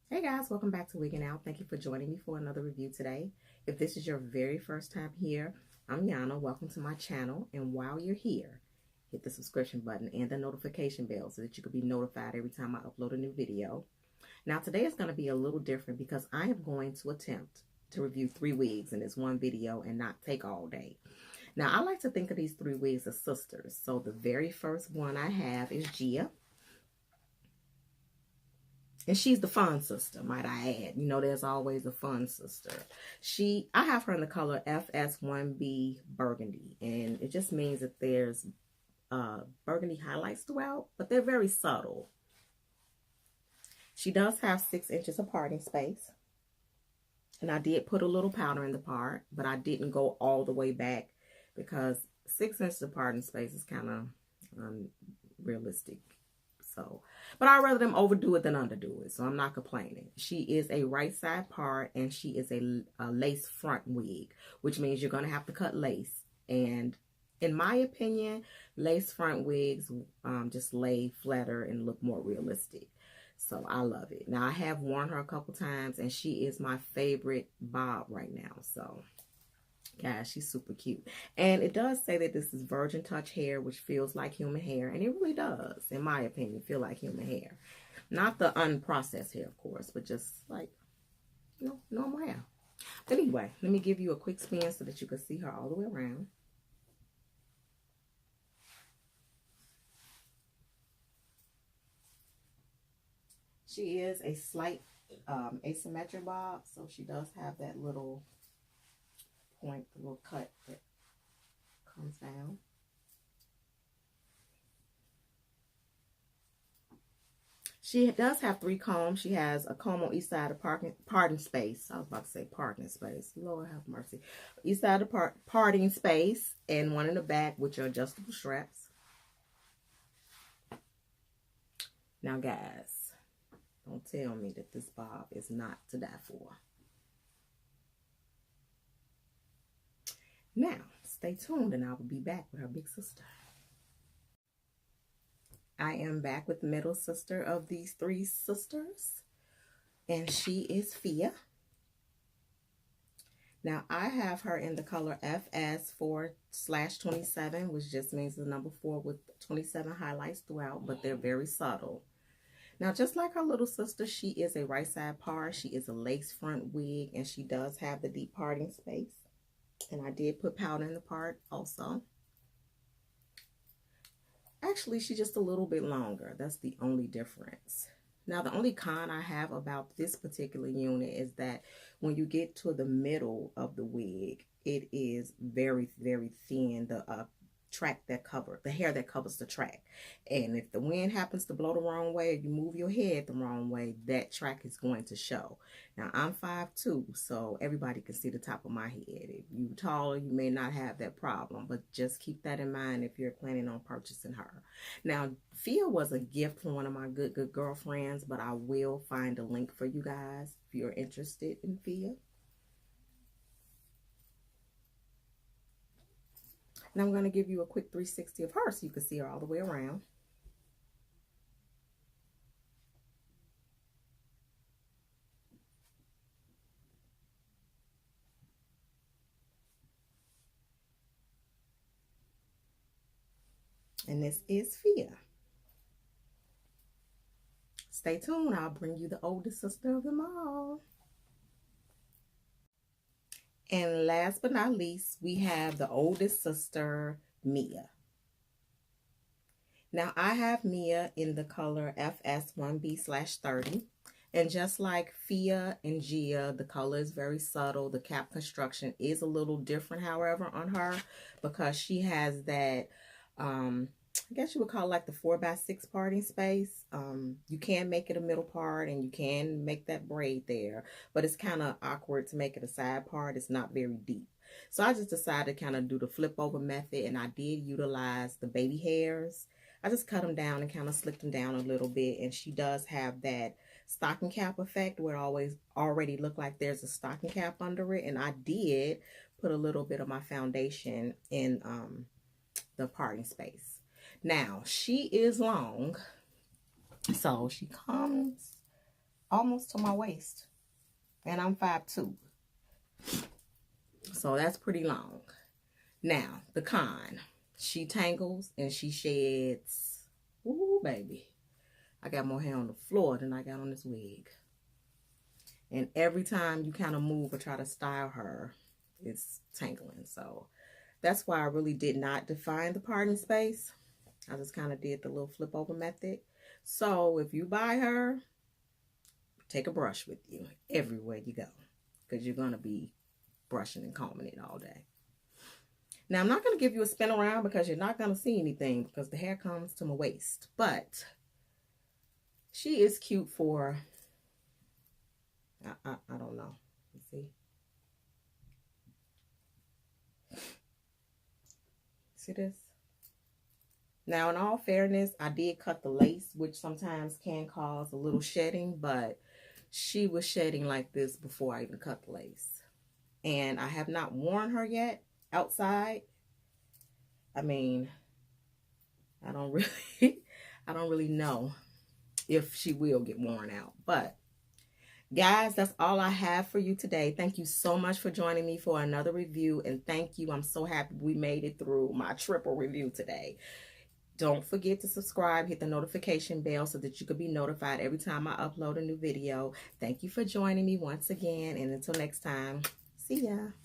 Hey guys, welcome back to Wigging Out. Thank you for joining me for another review today. If this is your very first time here, I'm Yana. Welcome to my channel. And while you're here, hit the subscription button and the notification bell so that you can be notified every time I upload a new video. Now today is going to be a little different because I am going to attempt to review 3 wigs in this one video and not take all day. Now I like to think of these 3 wigs as sisters. So the very first one I have is Gia. And she's the fun sister, might I add. You know, there's always a fun sister. I have her in the color FS1B Burgundy. And it just means that there's burgundy highlights throughout, but they're very subtle. She does have 6 inches of parting space. And I did put a little powder in the part, but I didn't go all the way back because 6 inches of parting space is kind of unrealistic. So, but I'd rather them overdo it than underdo it, so I'm not complaining. She is a right side part, and she is a lace front wig, which means you're going to have to cut lace. And in my opinion, lace front wigs just lay flatter and look more realistic. So I love it. Now, I have worn her a couple times, and she is my favorite bob right now. So, guys, she's super cute. And it does say that this is virgin touch hair, which feels like human hair. And it really does, in my opinion, feel like human hair. Not the unprocessed hair, of course, but just like, you know, normal hair. But anyway, let me give you a quick spin so that you can see her all the way around. She is a slight asymmetric bob, so she does have that little point, the little cut that comes down. She does have 3 combs. She has a comb on each side of parting space. I was about to say parking space. Lord have mercy. Each side of parting space, and one in the back, which are adjustable straps. Now, guys, don't tell me that this bob is not to die for. Now, stay tuned, and I will be back with her big sister. I am back with the middle sister of these 3 sisters, and she is Fia. Now, I have her in the color FS4/27, which just means the number 4 with 27 highlights throughout, but they're very subtle. Now, just like her little sister, she is a right side part. She is a lace front wig, and she does have the deep parting space. And I did put powder in the part also. Actually, she's just a little bit longer. That's the only difference. Now, the only con I have about this particular unit is that when you get to the middle of the wig, it is very, very thin. The hair that covers the track. And if the wind happens to blow the wrong way, or you move your head the wrong way, that track is going to show. Now, I'm 5'2", so everybody can see the top of my head. If you're taller, you may not have that problem, but just keep that in mind if you're planning on purchasing her. Now, Fia was a gift from one of my good girlfriends, but I will find a link for you guys if you're interested in Fia. And I'm going to give you a quick 360 of her so you can see her all the way around. And this is Fia. Stay tuned. I'll bring you the oldest sister of them all. And last but not least, we have the oldest sister, Mia. Now, I have Mia in the color FS1B/30. And just like Fia and Gia, the color is very subtle. The cap construction is a little different, however, on her because she has that, I guess you would call it like the 4x6 parting space. You can make it a middle part and you can make that braid there, but it's kind of awkward to make it a side part. It's not very deep. So I just decided to kind of do the flip over method, and I did utilize the baby hairs. I just cut them down and kind of slicked them down a little bit, and she does have that stocking cap effect where it already look like there's a stocking cap under it, and I did put a little bit of my foundation in the parting space. Now, she is long, so she comes almost to my waist. And I'm 5'2". So that's pretty long. Now, the con. She tangles and she sheds. Ooh, baby. I got more hair on the floor than I got on this wig. And every time you kind of move or try to style her, it's tangling. So that's why I really did not define the parting space. I just kind of did the little flip over method. So if you buy her, take a brush with you everywhere you go, because you're going to be brushing and combing it all day. Now, I'm not going to give you a spin around because you're not going to see anything because the hair comes to my waist. But she is cute for, I don't know. Let's see. See this? Now, in all fairness, I did cut the lace, which sometimes can cause a little shedding, but she was shedding like this before I even cut the lace. And I have not worn her yet outside. I mean, I don't really know if she will get worn out. But guys, that's all I have for you today. Thank you so much for joining me for another review. And thank you. I'm so happy we made it through my triple review today. Don't forget to subscribe, hit the notification bell so that you could be notified every time I upload a new video. Thank you for joining me once again. And until next time, see ya.